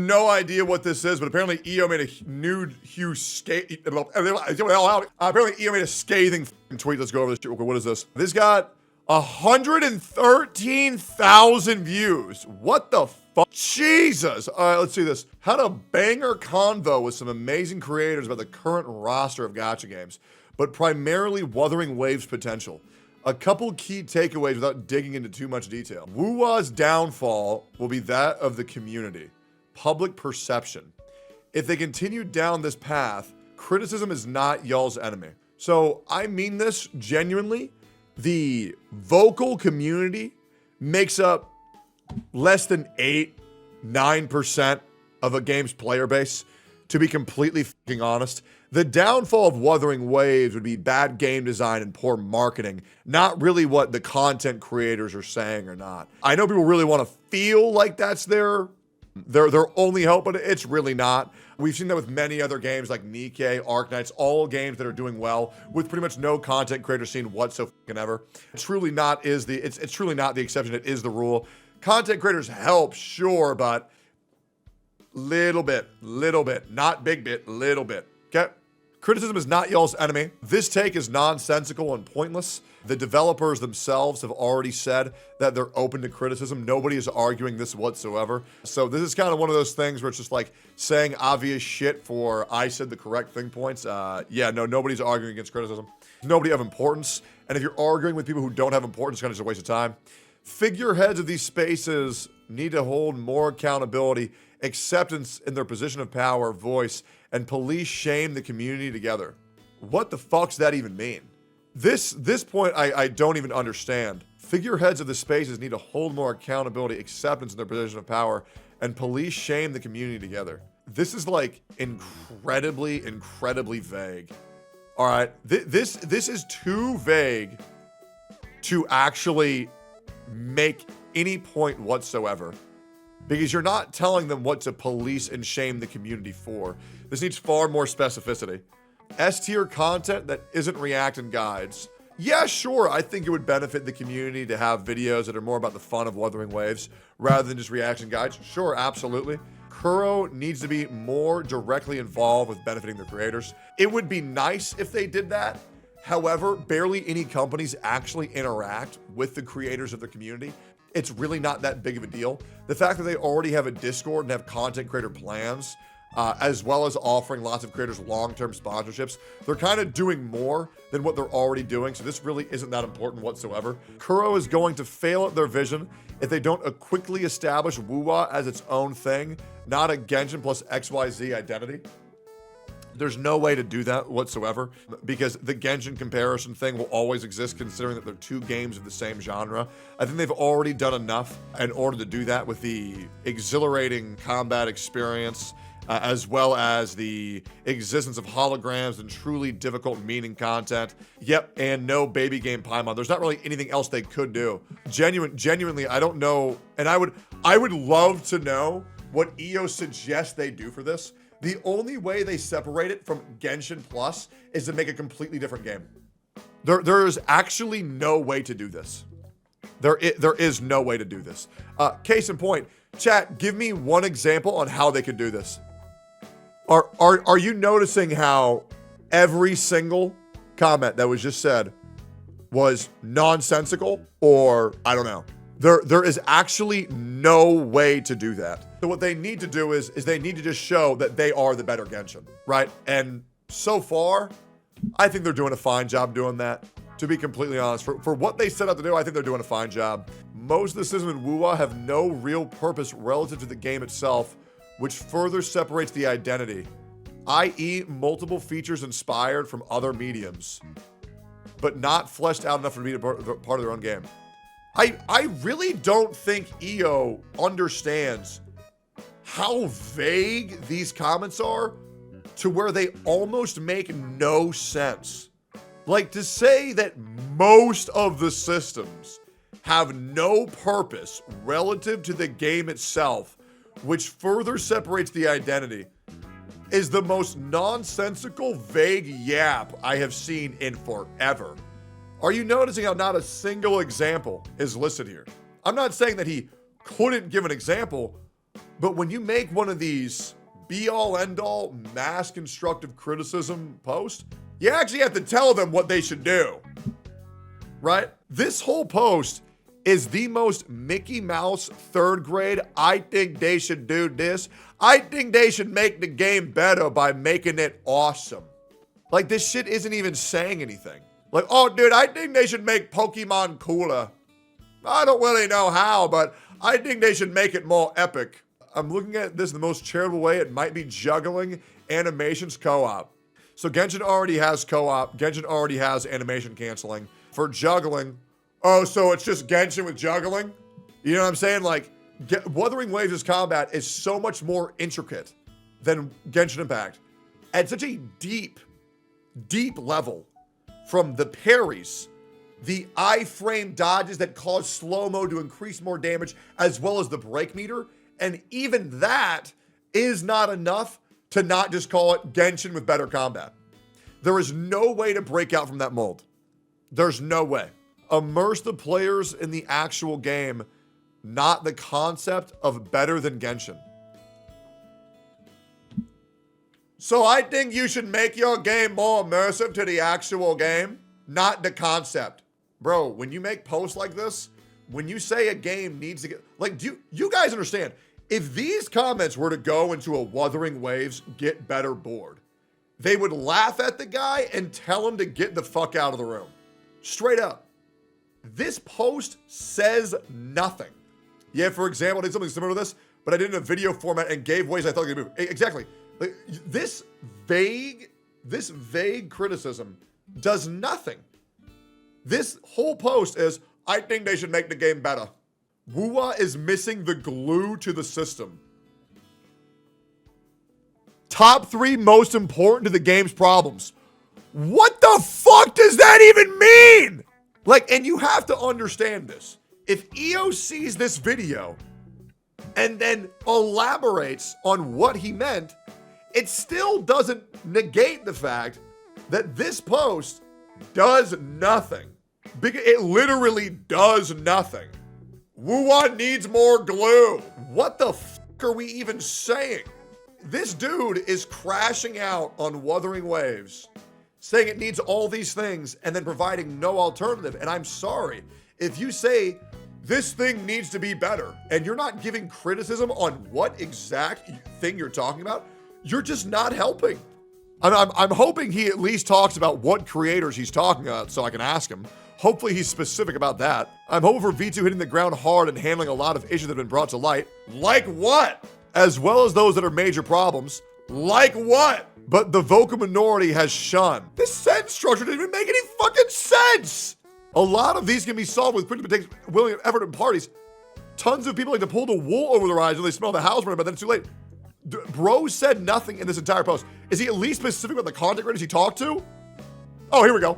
No idea what this is, but apparently EO made a nude hue apparently EO made a scathing tweet. Let's go over this shit. What is this? This got 113,000 views. What the fuck? Jesus. All right, let's see this. Had a banger convo with some amazing creators about the current roster of gacha games, but primarily Wuthering Wave's potential. A couple key takeaways without digging into too much detail. Wuwa's downfall will be that of the community. Public perception. If they continue down this path, criticism is not y'all's enemy. So I mean this genuinely. The vocal community makes up less than 8-9% of a game's player base, to be completely fucking honest. The downfall of Wuthering Waves would be bad game design and poor marketing, not really what the content creators are saying or not. I know people really want to feel like that's their only hope, but it's really not. We've seen that with many other games like Nikkei, Arknights, all games that are doing well with pretty much no content creator scene whatsoever. It's truly not the exception. It is the rule. Content creators help, sure, but little bit, not big bit, little bit. Okay. Criticism is not y'all's enemy. This take is nonsensical and pointless. The developers themselves have already said that they're open to criticism. Nobody is arguing this whatsoever. So this is kind of one of those things where it's just like saying obvious shit for I said the correct thing points. Yeah, no, nobody's arguing against criticism. Nobody of importance. And if you're arguing with people who don't have importance, it's kind of just a waste of time. Figureheads of these spaces need to hold more accountability, acceptance in their position of power, voice, and police shame the community together. What the fuck's that even mean? This point I don't even understand. Figureheads of the spaces need to hold more accountability, acceptance in their position of power, and police shame the community together. This is like incredibly vague. All right, this is too vague to actually make any point whatsoever, because you're not telling them what to police and shame the community for. This needs far more specificity. S-tier content that isn't React and guides. Yeah, sure, I think it would benefit the community to have videos that are more about the fun of Wuthering Waves rather than just reaction guides. Sure, absolutely. Kuro needs to be more directly involved with benefiting their creators. It would be nice if they did that. However, barely any companies actually interact with the creators of their community. It's really not that big of a deal. The fact that they already have a Discord and have content creator plans, as well as offering lots of creators long-term sponsorships, they're kind of doing more than what they're already doing, so this really isn't that important whatsoever. Kuro is going to fail at their vision if they don't quickly establish Wuwa as its own thing, not a Genshin plus XYZ identity. There's no way to do that whatsoever, because the Genshin comparison thing will always exist, considering that they're two games of the same genre. I think they've already done enough in order to do that with the exhilarating combat experience, as well as the existence of holograms and truly difficult meaning content. Yep, and no baby game Paimon. There's not really anything else they could do. Genuinely, I don't know, and I would love to know what EO suggests they do for this. The only way they separate it from Genshin Plus is to make a completely different game. There is actually no way to do this. There is no way to do this. Case in point, chat, give me one example on how they could do this. Are you noticing how every single comment that was just said was nonsensical, or I don't know? There is actually no way to do that. So what they need to do is they need to just show that they are the better Genshin, right? And so far, I think they're doing a fine job doing that. To be completely honest, for what they set out to do, I think they're doing a fine job. Most of the systems in Wuwa have no real purpose relative to the game itself, which further separates the identity, i.e. multiple features inspired from other mediums, but not fleshed out enough to be a part of their own game. I really don't think EO understands how vague these comments are, to where they almost make no sense. Like, to say that most of the systems have no purpose relative to the game itself, which further separates the identity, is the most nonsensical, vague yap I have seen in forever. Are you noticing how not a single example is listed here? I'm not saying that he couldn't give an example, But when you make one of these be-all, end-all, mass constructive criticism posts, you actually have to tell them what they should do, right? This whole post is the most Mickey Mouse third grade, I think they should do this. I think they should make the game better by making it awesome. Like, this shit isn't even saying anything. Like, oh, dude, I think they should make Pokemon cooler. I don't really know how, but I think they should make it more epic. I'm looking at this in the most charitable way. It might be juggling animations co-op. So Genshin already has co-op. Genshin already has animation canceling. For juggling, oh, so it's just Genshin with juggling? You know what I'm saying? Like, Wuthering Waves' combat is so much more intricate than Genshin Impact. At such a deep level, from the parries, the iframe dodges that cause slow-mo to increase more damage, as well as the break meter. And even that is not enough to not just call it Genshin with better combat. There is no way to break out from that mold. There's no way. Immerse the players in the actual game, not the concept of better than Genshin. So I think you should make your game more immersive to the actual game, not the concept. Bro, when you make posts like this, when you say a game needs to get, like, do you guys understand? If these comments were to go into a Wuthering Waves get better board, they would laugh at the guy and tell him to get the fuck out of the room. Straight up. This post says nothing. Yeah, for example, I did something similar to this, but I did it in a video format and gave ways I thought I could move. Exactly. Like, this vague criticism does nothing. This whole post is, I think they should make the game better. Wuwa is missing the glue to the system. Top 3 most important to the game's problems. What the fuck does that even mean? Like, and you have to understand this. If EO sees this video and then elaborates on what he meant, it still doesn't negate the fact that this post does nothing. It literally does nothing. Wuwa needs more glue. What the fuck are we even saying? This dude is crashing out on Wuthering Waves, saying it needs all these things and then providing no alternative. And I'm sorry, if you say this thing needs to be better and you're not giving criticism on what exact thing you're talking about, you're just not helping. I'm hoping he at least talks about what creators he's talking about so I can ask him. Hopefully he's specific about that. I'm hoping for V2 hitting the ground hard and handling a lot of issues that have been brought to light. Like what? As well as those that are major problems. Like what? But the vocal minority has shunned. This sentence structure didn't even make any fucking sense. A lot of these can be solved with quick willing effort and parties. Tons of people like to pull the wool over their eyes when they smell the house burning, but then it's too late. Bro said nothing in this entire post. Is he at least specific about the content creators he talked to? Oh, here we go.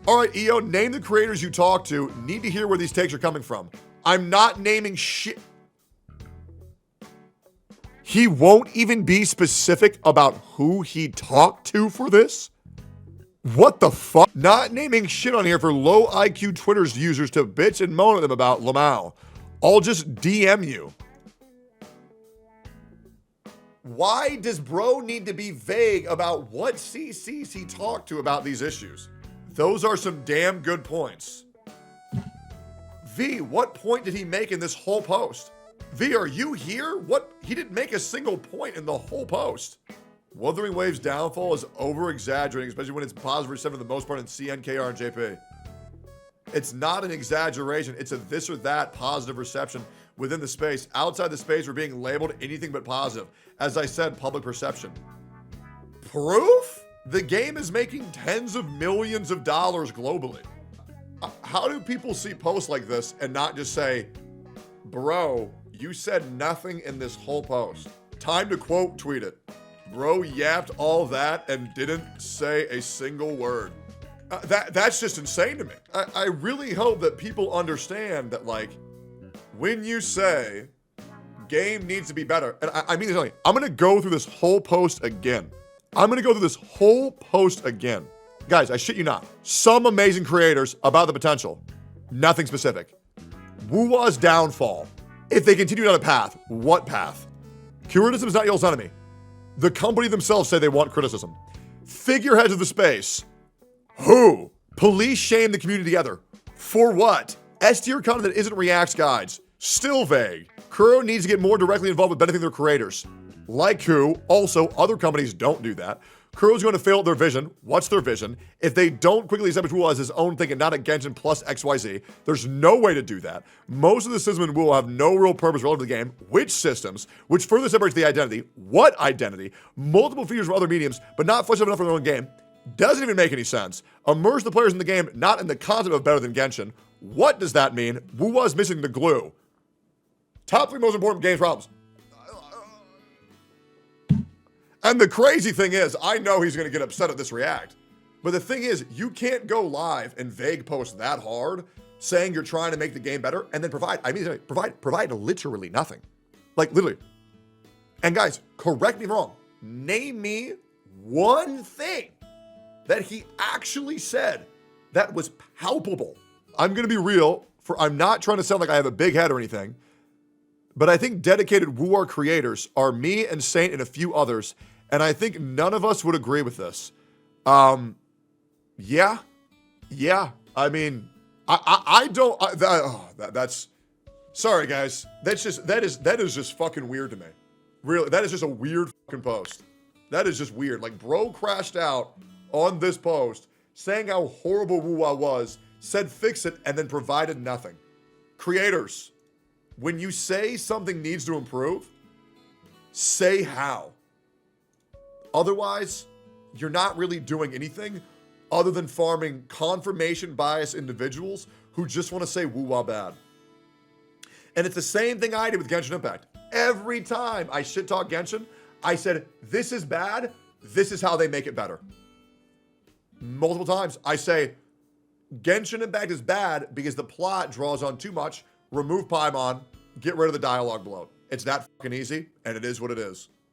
All right, EO, name the creators you talk to. Need to hear where these takes are coming from. I'm not naming shit. He won't even be specific about who he talked to for this? What the fuck? Not naming shit on here for low IQ Twitter's users to bitch and moan at them about Lamau. I'll just DM you. Why does bro need to be vague about what CCs he talked to about these issues? Those are some damn good points. V, what point did he make in this whole post? V, are you here? What? He didn't make a single point in the whole post. Wuthering Waves' downfall is over-exaggerating, especially when it's positive reception for the most part in CN, KR, and JP. It's not an exaggeration. It's a this or that positive reception within the space. Outside the space, we're being labeled anything but positive. As I said, public perception. Proof? The game is making tens of millions of dollars globally. How do people see posts like this and not just say, bro, you said nothing in this whole post? Time to quote tweet it. Bro yapped all that and didn't say a single word. That's just insane to me. I really hope that people understand that, like, when you say game needs to be better, and I mean, I'm gonna go through this whole post again. Guys, I shit you not. Some amazing creators about the potential. Nothing specific. Wuwa's downfall. If they continue down a path, what path? Criticism is not y'all's enemy. The company themselves say they want criticism. Figureheads of the space. Who? Police shame the community together. For what? S-tier content that isn't React's guides. Still vague. Kuro needs to get more directly involved with benefiting their creators. Like who? Also, other companies don't do that. Kuro's going to fail at their vision. What's their vision? If they don't quickly establish Wuthering as his own thing and not a Genshin plus XYZ, there's no way to do that. Most of the systems in Wuthering have no real purpose relative to the game. Which systems? Which further separates the identity. What identity? Multiple features from other mediums, but not fleshed out enough for their own game. Doesn't even make any sense. Immerse the players in the game, not in the concept of better than Genshin. What does that mean? Wuwa's missing the glue. Top 3 most important games problems. And the crazy thing is, I know he's going to get upset at this React. But the thing is, you can't go live and vague post that hard saying you're trying to make the game better and then provide literally nothing. Like, literally. And guys, correct me if I'm wrong. Name me one thing that he actually said that was palpable. I'm going to be real. I'm not trying to sound like I have a big head or anything. But I think dedicated WooR creators are me and Saint and a few others, and I think none of us would agree with this. Yeah. I mean, that's sorry guys. That is just fucking weird to me. Really, that is just a weird fucking post. That is just weird. Like, bro crashed out on this post saying how horrible WooWa was, said fix it, and then provided nothing. Creators, when you say something needs to improve, say how. Otherwise, you're not really doing anything other than farming confirmation bias individuals who just want to say woo-wah bad. And it's the same thing I did with Genshin Impact. Every time I shit talk Genshin, I said, this is bad, this is how they make it better. Multiple times, I say, Genshin Impact is bad because the plot draws on too much, remove Paimon, get rid of the dialogue bloat. It's that fucking easy, and it is what it is.